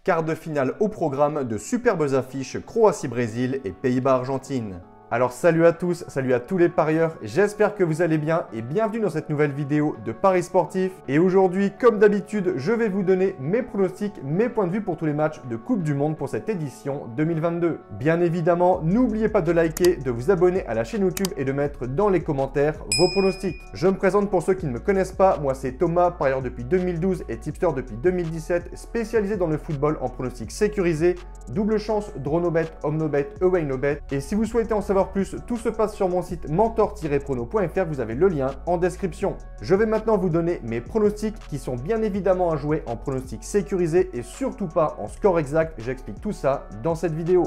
Quart de finale au programme de superbes affiches Croatie-Brésil et Pays-Bas-Argentine. Alors salut à tous, salut à tous les parieurs, j'espère que vous allez bien et bienvenue dans cette nouvelle vidéo de Paris Sportif. Et aujourd'hui, comme d'habitude, je vais vous donner mes pronostics, mes points de vue pour tous les matchs de Coupe du Monde pour cette édition 2022. Bien évidemment, n'oubliez pas de liker, de vous abonner à la chaîne YouTube et de mettre dans les commentaires vos pronostics. Je me présente pour ceux qui ne me connaissent pas, moi c'est Thomas, parieur depuis 2012 et tipster depuis 2017, spécialisé dans le football en pronostics sécurisés, double chance, draw no bet, home no bet, away no bet. Et si vous souhaitez en savoir plus, tout se passe sur mon site mentor-prono.fr, vous avez le lien en description. Je vais maintenant vous donner mes pronostics qui sont bien évidemment à jouer en pronostics sécurisés et surtout pas en score exact. J'explique tout ça dans cette vidéo.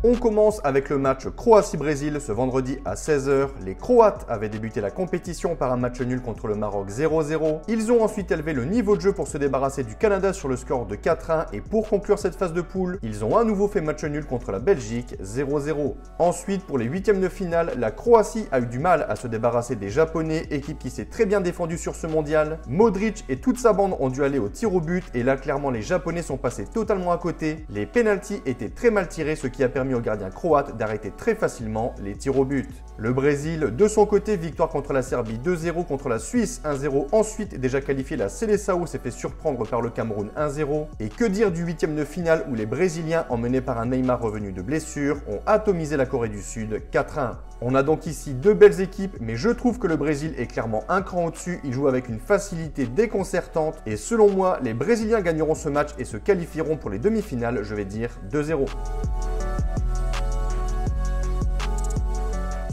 On commence avec le match Croatie-Brésil ce vendredi à 16 h. Les Croates avaient débuté la compétition par un match nul contre le Maroc 0-0. Ils ont ensuite élevé le niveau de jeu pour se débarrasser du Canada sur le score de 4-1 et pour conclure cette phase de poule, ils ont à nouveau fait match nul contre la Belgique 0-0. Ensuite, pour les huitièmes de finale, la Croatie a eu du mal à se débarrasser des Japonais, équipe qui s'est très bien défendue sur ce mondial. Modric et toute sa bande ont dû aller au tir au but et là clairement les Japonais sont passés totalement à côté. Les pénaltys étaient très mal tirés, ce qui a permis au gardien croate d'arrêter très facilement les tirs au but. Le Brésil, de son côté, victoire contre la Serbie 2-0, contre la Suisse 1-0. Ensuite, déjà qualifié, la Seleção s'est fait surprendre par le Cameroun 1-0. Et que dire du huitième de finale où les Brésiliens, emmenés par un Neymar revenu de blessure, ont atomisé la Corée du Sud 4-1. On a donc ici deux belles équipes, mais je trouve que le Brésil est clairement un cran au-dessus. Il joue avec une facilité déconcertante et selon moi, les Brésiliens gagneront ce match et se qualifieront pour les demi-finales, je vais dire 2-0.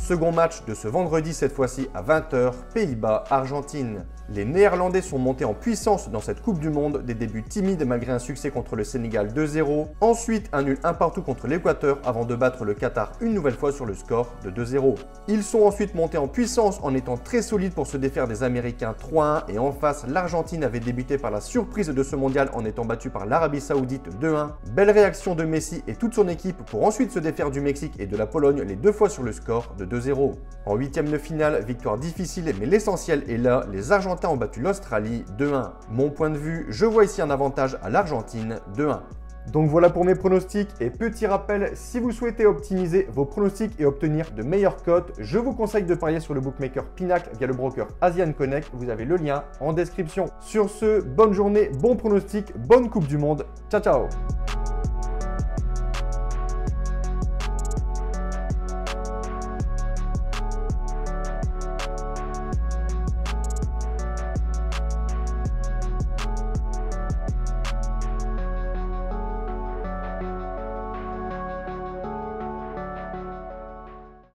Second match de ce vendredi, cette fois-ci à 20 h, Pays-Bas-Argentine. Les Néerlandais sont montés en puissance dans cette Coupe du Monde, des débuts timides malgré un succès contre le Sénégal 2-0. Ensuite, un nul 1 partout contre l'Équateur avant de battre le Qatar une nouvelle fois sur le score de 2-0. Ils sont ensuite montés en puissance en étant très solides pour se défaire des Américains 3-1 et en face, l'Argentine avait débuté par la surprise de ce mondial en étant battue par l'Arabie Saoudite 2-1. Belle réaction de Messi et toute son équipe pour ensuite se défaire du Mexique et de la Pologne les deux fois sur le score de 2-0. En huitième de finale, victoire difficile mais l'essentiel est là, les Argentins ont battu l'Australie 2-1. Mon point de vue, je vois ici un avantage à l'Argentine 2-1. Donc voilà pour mes pronostics et petit rappel, si vous souhaitez optimiser vos pronostics et obtenir de meilleures cotes, je vous conseille de parier sur le bookmaker Pinacle via le broker Asian Connect, vous avez le lien en description. Sur ce, bonne journée, bon pronostic, bonne Coupe du Monde, ciao ciao.